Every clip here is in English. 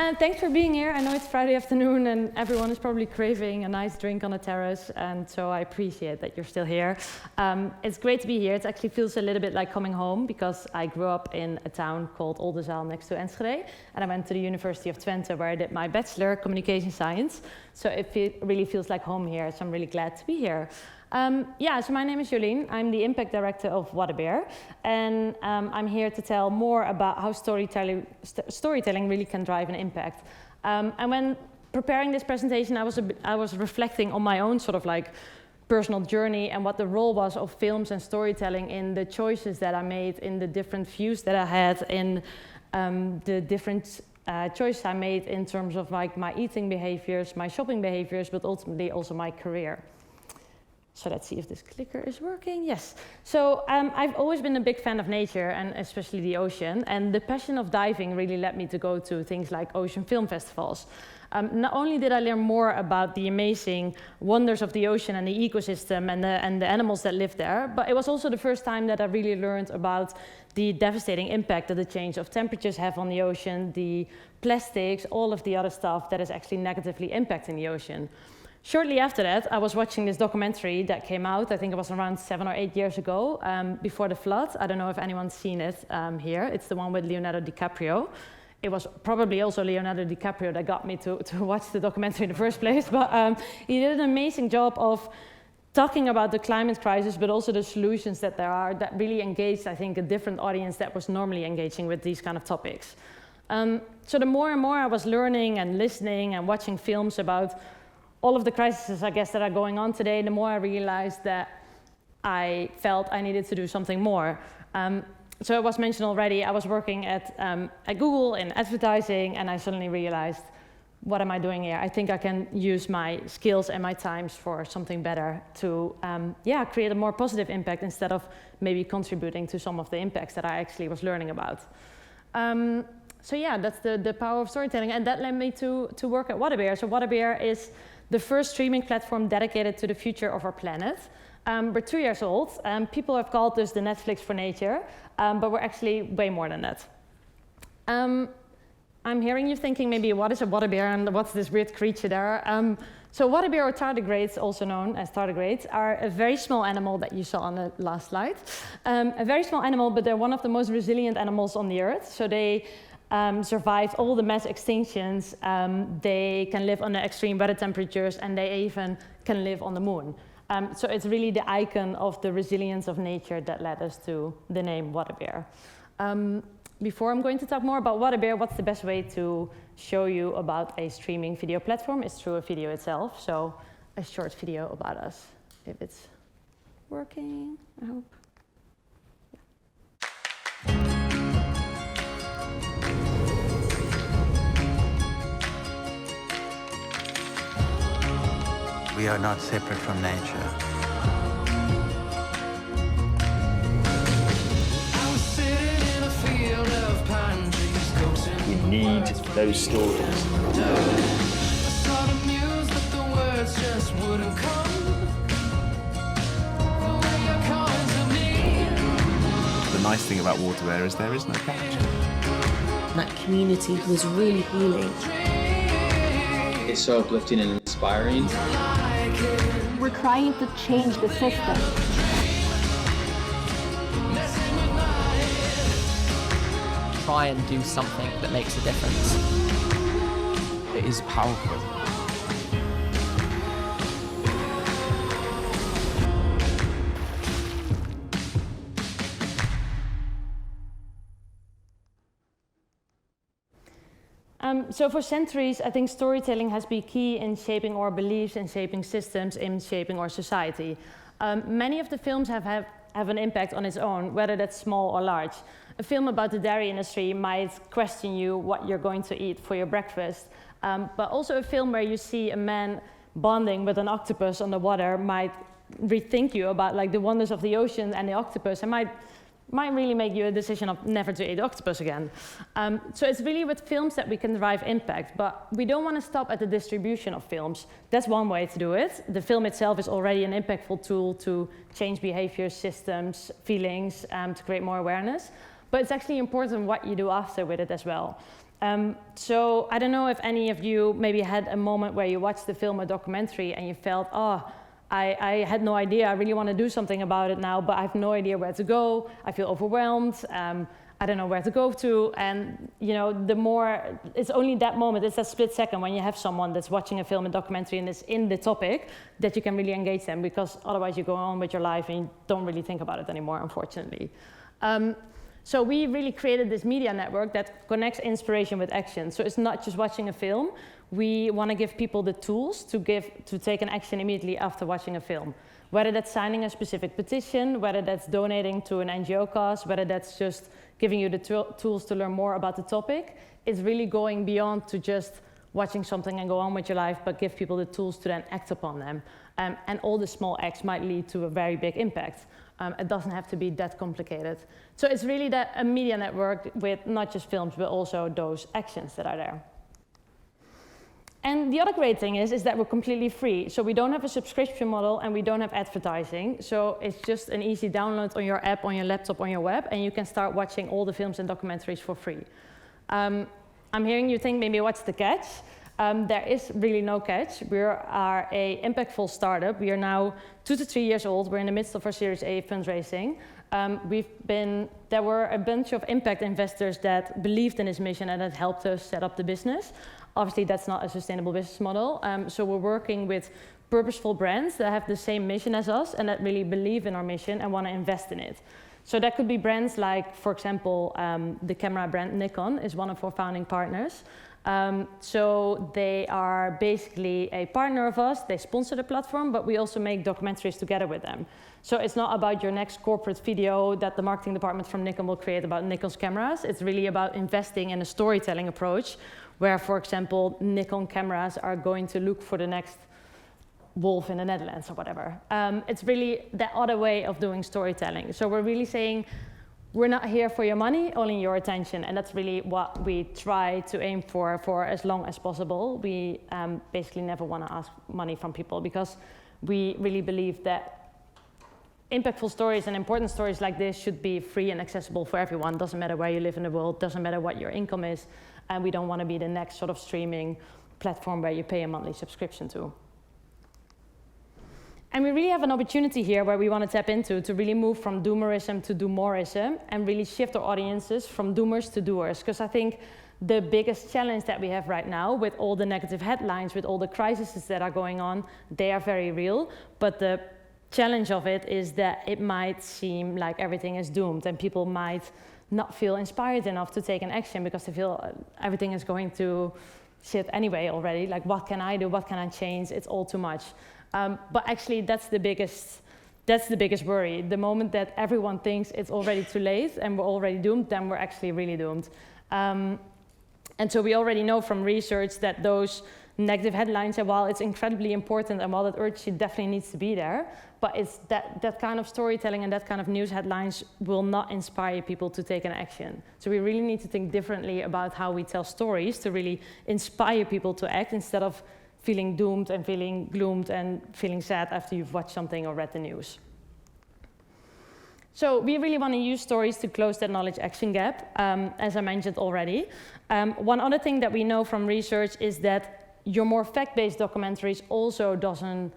And thanks for being here. I know it's Friday afternoon and everyone is probably craving a nice drink on a terrace, and so I appreciate that you're still here. It's great to be here. It actually feels a little bit like coming home because I grew up in a town called Oldenzaal next to Enschede, and I went to the University of Twente where I did my bachelor communication science. So it really feels like home here, so I'm really glad to be here. So my name is Jolien. I'm the impact director of WaterBear, and I'm here to tell more about how storytelling really can drive an impact. And when preparing this presentation, I was reflecting on my own sort of like personal journey and what the role was of films and storytelling in the choices that I made, in the different views that I had, in the different choices I made in terms of like my eating behaviors, my shopping behaviors, but ultimately also my career. So let's see if this clicker is working. Yes. So I've always been a big fan of nature, and especially the ocean. And the passion of diving really led me to go to things like ocean film festivals. Not only did I learn more about the amazing wonders of the ocean and the ecosystem and the animals that live there, but it was also the first time that I really learned about the devastating impact that the change of temperatures have on the ocean, the plastics, all of the other stuff that is actually negatively impacting the ocean. Shortly after that, I was watching this documentary that came out, I think it was around 7 or 8 years ago, before the flood. I don't know if anyone's seen it here. It's the one with Leonardo DiCaprio. It was probably also Leonardo DiCaprio that got me to watch the documentary in the first place, but he did an amazing job of talking about the climate crisis, but also the solutions that there are that really engaged, I think, a different audience that was normally engaging with these kind of topics. So the more and more I was learning and listening and watching films about all of the crises, I guess, that are going on today, the more I realized that I felt I needed to do something more. So it was mentioned already, I was working at Google in advertising, and I suddenly realized, what am I doing here? I think I can use my skills and my times for something better to create a more positive impact instead of maybe contributing to some of the impacts that I actually was learning about. So yeah, that's the power of storytelling, and that led me to work at WaterBear. So WaterBear is the first streaming platform dedicated to the future of our planet. We're 2 years old. People have called us the Netflix for nature, but we're actually way more than that. I'm hearing you thinking maybe, what is a WaterBear and what's this weird creature there? So WaterBear, or tardigrades, also known as tardigrades, are a very small animal that you saw on the last slide. A very small animal, but they're one of the most resilient animals on the earth. So they survived all the mass extinctions. They can live under extreme weather temperatures, and they even can live on the moon. So it's really the icon of the resilience of nature that led us to the name WaterBear. Before I'm going to talk more about WaterBear, what's the best way to show you about a streaming video platform is through a video itself. So a short video about us, if it's working, I hope. We are not separate from nature. We need those stories. The nice thing about WaterBear is there is no catch. That community was really healing. It's so uplifting and inspiring. We're trying to change the system. Try and do something that makes a difference. It is powerful. So for centuries, I think storytelling has been key in shaping our beliefs, in shaping systems, in shaping our society. Many of the films have an impact on its own, whether that's small or large. A film about the dairy industry might question you what you're going to eat for your breakfast, but also a film where you see a man bonding with an octopus on the water might rethink you about like the wonders of the ocean and the octopus, and might really make you a decision of never to eat octopus again. So it's really with films that we can drive impact, but we don't want to stop at the distribution of films. That's one way to do it. The film itself is already an impactful tool to change behaviors, systems, feelings, to create more awareness. But it's actually important what you do after with it as well. So I don't know if any of you maybe had a moment where you watched the film or documentary and you felt, oh, I had no idea, I really want to do something about it now, but I have no idea where to go, I feel overwhelmed, I don't know where to go to, and you know, the more, it's only that moment, it's that split second when you have someone that's watching a film and documentary and is in the topic that you can really engage them, because otherwise you go on with your life and you don't really think about it anymore, unfortunately. So we really created this media network that connects inspiration with action. So it's not just watching a film. We want to give people the tools to take an action immediately after watching a film. Whether that's signing a specific petition, whether that's donating to an NGO cause, whether that's just giving you the tools to learn more about the topic, it's really going beyond to just watching something and go on with your life, but give people the tools to then act upon them. And all the small acts might lead to a very big impact. It doesn't have to be that complicated. So it's really a media network with not just films, but also those actions that are there. And the other great thing is that we're completely free. So we don't have a subscription model and we don't have advertising. So it's just an easy download on your app, on your laptop, on your web, and you can start watching all the films and documentaries for free. I'm hearing you think maybe what's the catch? There is really no catch. We are an impactful startup. We are now 2 to 3 years old. We're in the midst of our Series A fundraising. There were a bunch of impact investors that believed in this mission and that helped us set up the business. Obviously, that's not a sustainable business model. So we're working with purposeful brands that have the same mission as us and that really believe in our mission and want to invest in it. So that could be brands like, for example, the camera brand Nikon is one of our founding partners. So they are basically a partner of us. They sponsor the platform, but we also make documentaries together with them. So it's not about your next corporate video that the marketing department from Nikon will create about Nikon's cameras. It's really about investing in a storytelling approach where, for example, Nikon cameras are going to look for the next wolf in the Netherlands or whatever. It's really that other way of doing storytelling. So we're really saying, we're not here for your money, only your attention. And that's really what we try to aim for as long as possible. We basically never want to ask money from people because we really believe that impactful stories and important stories like this should be free and accessible for everyone. Doesn't matter where you live in the world, doesn't matter what your income is. And we don't want to be the next sort of streaming platform where you pay a monthly subscription to. And we really have an opportunity here where we want to tap into to really move from doomerism to do-moreism and really shift our audiences from doomers to doers. Because I think the biggest challenge that we have right now with all the negative headlines, with all the crises that are going on, they are very real. But the challenge of it is that it might seem like everything is doomed and people might not feel inspired enough to take an action because they feel everything is going to shit anyway already. Like, what can I do? What can I change? It's all too much. But actually, that's the biggest worry. The moment that everyone thinks it's already too late and we're already doomed, then we're actually really doomed. And so we already know from research that those negative headlines, and while it's incredibly important and while that urgency definitely needs to be there, but it's that kind of storytelling and that kind of news headlines will not inspire people to take an action. So we really need to think differently about how we tell stories to really inspire people to act instead of feeling doomed and feeling gloomed and feeling sad after you've watched something or read the news. So we really want to use stories to close that knowledge action gap, as I mentioned already. One other thing that we know from research is that your more fact-based documentaries also doesn't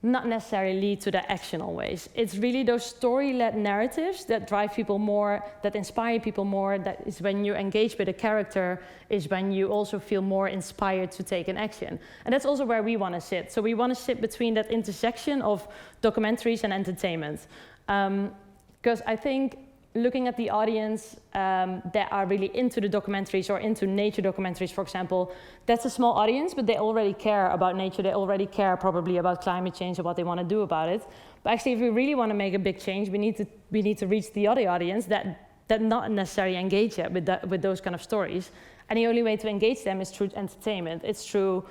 not necessarily lead to the action always. It's really those story-led narratives that drive people more, that inspire people more, that is when you engage with a character, is when you also feel more inspired to take an action. And that's also where we want to sit. So we want to sit between that intersection of documentaries and entertainment. Because I think looking at the audience that are really into the documentaries or into nature documentaries, for example, that's a small audience, but they already care about nature. They already care probably about climate change and what they want to do about it. But actually, if we really want to make a big change, we need to reach the other audience that not necessarily engage yet with those kind of stories. And the only way to engage them is through entertainment. It's through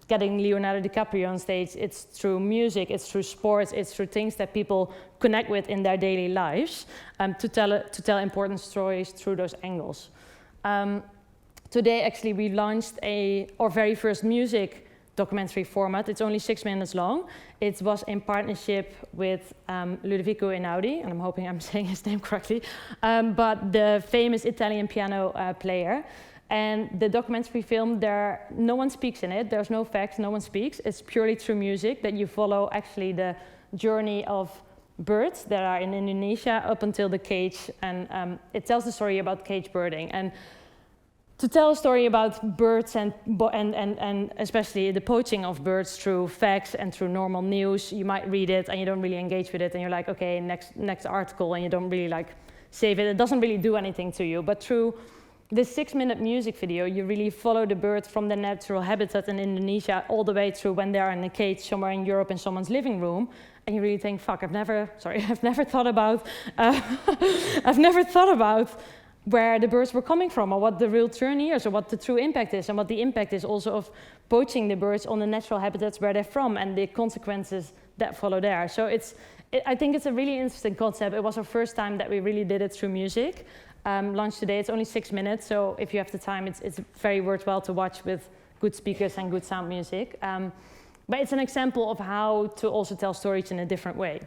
getting Leonardo DiCaprio on stage, it's through music, it's through sports, it's through things that people connect with in their daily lives to tell important stories through those angles. Today, actually, we launched our very first music documentary format. It's only 6 minutes long. It was in partnership with Ludovico Einaudi, and I'm hoping I'm saying his name correctly, but the famous Italian piano player. And the documentary film, no one speaks in it. There's no facts, no one speaks. It's purely through music that you follow actually the journey of birds that are in Indonesia up until the cage. And it tells the story about cage birding. And to tell a story about birds and especially the poaching of birds through facts and through normal news, you might read it and you don't really engage with it. And you're like, okay, next article, and you don't really like save it. It doesn't really do anything to you. But through this 6-minute music video, you really follow the bird from the natural habitat in Indonesia all the way through when they're in a cage somewhere in Europe in someone's living room. And you really think, fuck, I've never thought about, I've never thought about where the birds were coming from, or what the real journey is, or what the true impact is, and what the impact is also of poaching the birds on the natural habitats where they're from, and the consequences that follow there. So I think it's a really interesting concept. It was our first time that we really did it through music. Launched today, it's only 6 minutes, so if you have the time, it's very worthwhile to watch with good speakers and good sound music. But it's an example of how to also tell stories in a different way.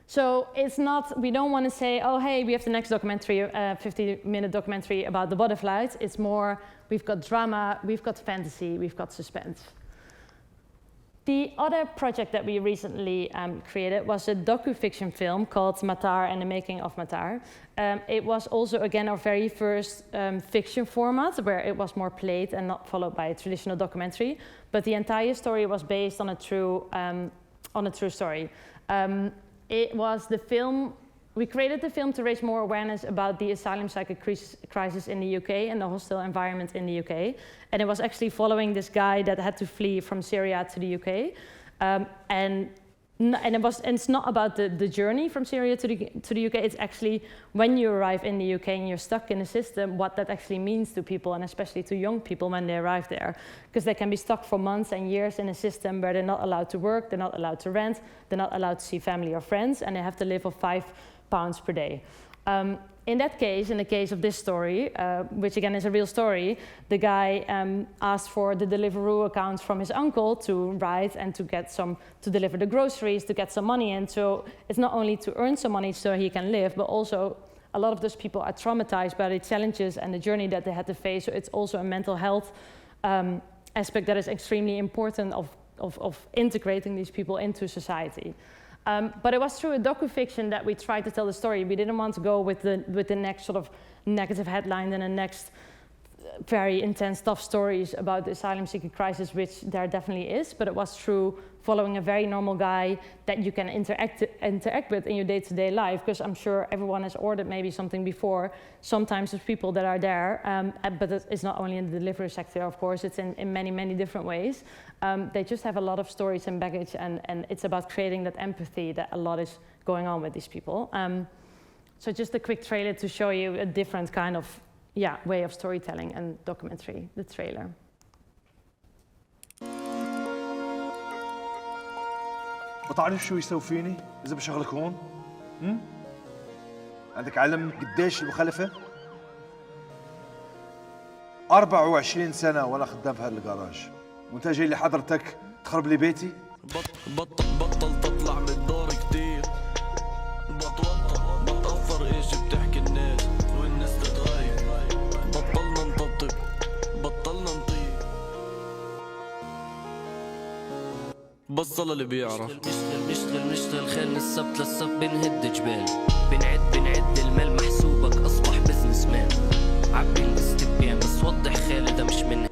So it's not, we don't want to say, oh, hey, we have the next documentary, 50-minute documentary about the butterflies. It's more, we've got drama, we've got fantasy, we've got suspense. The other project that we recently created was a docu-fiction film called Matar and the Making of Matar. It was also, again, our very first fiction format, where it was more played and not followed by a traditional documentary. But the entire story was based on a true story. It was the film, we created the film to raise more awareness about the asylum seeker crisis in the UK and the hostile environment in the UK. And it was actually following this guy that had to flee from Syria to the UK. And it's not about the journey from Syria to the UK, it's actually when you arrive in the UK and you're stuck in a system, what that actually means to people, and especially to young people when they arrive there. Because they can be stuck for months and years in a system where they're not allowed to work, they're not allowed to rent, they're not allowed to see family or friends, and they have to live off £5 per day. In that case, in the case of this story, which again is a real story, the guy asked for the Deliveroo account from his uncle to write and to deliver the groceries, to get some money in. So it's not only to earn some money so he can live, but also a lot of those people are traumatized by the challenges and the journey that they had to face. So it's also a mental health aspect that is extremely important of integrating these people into society. But it was through a docu-fiction that we tried to tell the story. We didn't want to go with the next sort of negative headline and the next very intense, tough stories about the asylum seeker crisis, which there definitely is, but it was through following a very normal guy that you can interact with in your day-to-day life, because I'm sure everyone has ordered maybe something before. Sometimes there's people that are there, but it's not only in the delivery sector, of course, it's in many, many different ways. They just have a lot of stories and baggage, and it's about creating that empathy that a lot is going on with these people. So just a quick trailer to show you a different kind of way of storytelling and documentary, the trailer. بتعرف شو يسوي فيني إذا بشغلك هون؟ عندك علم قديش المخالفة؟ 24 سنة وأنا خدام في هالجراج، وأنت جاي لحضرتك تخرب لي بيتي؟ بطل تطلع من الدار كتير، بتأثر إيش بتحكي الناس والناس تتغير، بطلنا نطبطب بطلنا نطير. بصل اللي بيعرف نشتغل خلال السبت للسبت بنهد جبال بنعد المال محسوبك أصبح بزنس مان عبي الاستبيان بس وضح خالد مش من.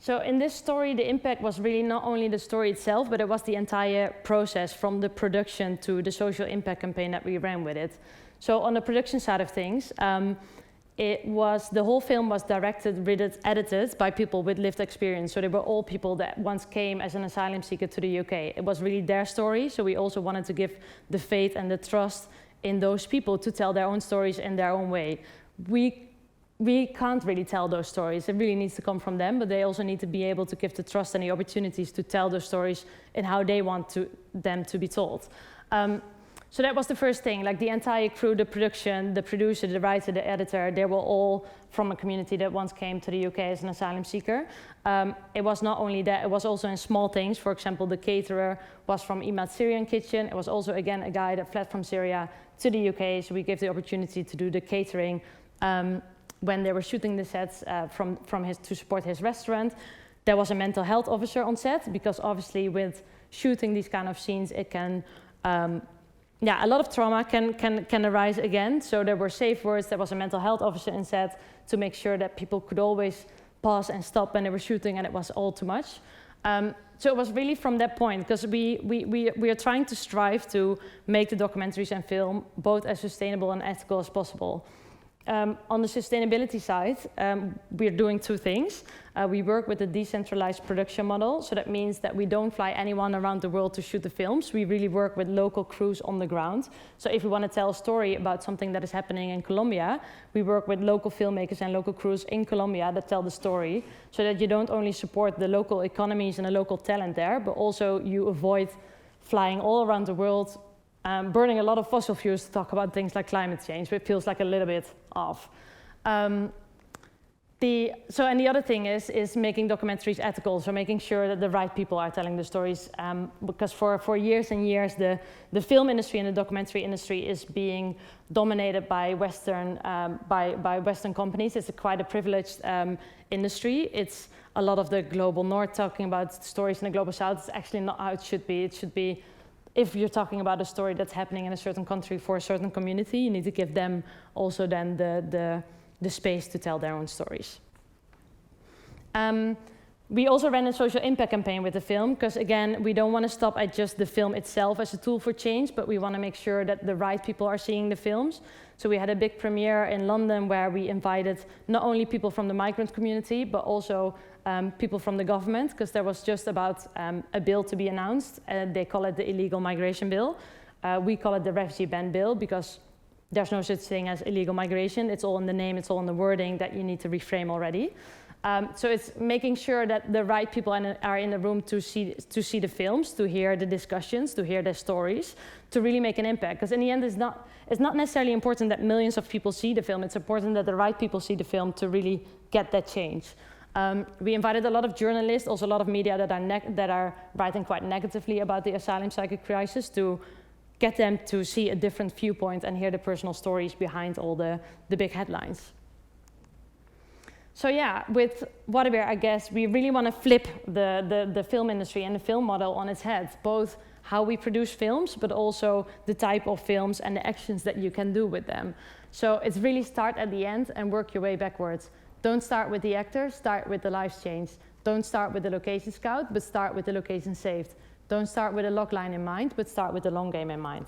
So in this story, the impact was really not only the story itself, but it was the entire process from the production to the social impact campaign that we ran with it. So on the production side of things, the whole film was directed, written, edited by people with lived experience. So they were all people that once came as an asylum seeker to the UK. It was really their story, so we also wanted to give the faith and the trust in those people to tell their own stories in their own way. We can't really tell those stories. It really needs to come from them, but they also need to be able to give the trust and the opportunities to tell those stories in how they want them to be told. So that was the first thing, like the entire crew, the production, the producer, the writer, the editor, they were all from a community that once came to the UK as an asylum seeker. It was not only that, it was also in small things. For example, the caterer was from Imad Syrian Kitchen. It was also, again, a guy that fled from Syria to the UK, so we gave the opportunity to do the catering when they were shooting the sets to support his restaurant, there was a mental health officer on set, because obviously with shooting these kind of scenes, it can, a lot of trauma can arise again. So there were safe words. There was a mental health officer on set to make sure that people could always pause and stop when they were shooting and it was all too much. So it was really from that point, because we are trying to strive to make the documentaries and film both as sustainable and ethical as possible. On the sustainability side, we're doing two things. We work with a decentralized production model, so that means that we don't fly anyone around the world to shoot the films. We really work with local crews on the ground. So if we want to tell a story about something that is happening in Colombia, we work with local filmmakers and local crews in Colombia that tell the story, so that you don't only support the local economies and the local talent there, but also you avoid flying all around the world, burning a lot of fossil fuels to talk about things like climate change, which feels like a little bit off. And the other thing is making documentaries ethical, so making sure that the right people are telling the stories, because for years and years the film industry and the documentary industry is being dominated by Western companies. It's quite a privileged industry. It's a lot of the global north talking about stories in the global south. It's actually not how it should be. It should be, if you're talking about a story that's happening in a certain country for a certain community, you need to give them also then the space to tell their own stories. We also ran a social impact campaign with the film, because again, we don't want to stop at just the film itself as a tool for change, but we want to make sure that the right people are seeing the films. So we had a big premiere in London where we invited not only people from the migrant community, but also people from the government, because there was just about a bill to be announced. They call it the illegal migration bill. We call it the refugee ban bill, because there's no such thing as illegal migration. It's all in the name, it's all in the wording that you need to reframe already. So it's making sure that the right people are in the room to see the films, to hear the discussions, to hear their stories, to really make an impact. Because in the end, it's not necessarily important that millions of people see the film. It's important that the right people see the film to really get that change. We invited a lot of journalists, also a lot of media that are writing quite negatively about the asylum seeker crisis, to get them to see a different viewpoint and hear the personal stories behind all the big headlines. So yeah, with WaterBear, I guess we really want to flip the film industry and the film model on its head, both how we produce films, but also the type of films and the actions that you can do with them. So it's really start at the end and work your way backwards. Don't start with the actors, start with the lives changed. Don't start with the location scout, but start with the location saved. Don't start with a log line in mind, but start with the long game in mind.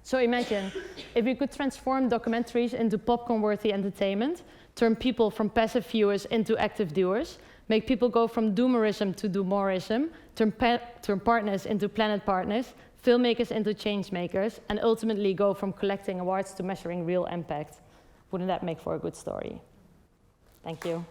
So imagine if we could transform documentaries into popcorn-worthy entertainment, turn people from passive viewers into active doers, make people go from doomerism to do-moreism, turn partners into planet partners, filmmakers into change makers, and ultimately go from collecting awards to measuring real impact. Wouldn't that make for a good story? Thank you.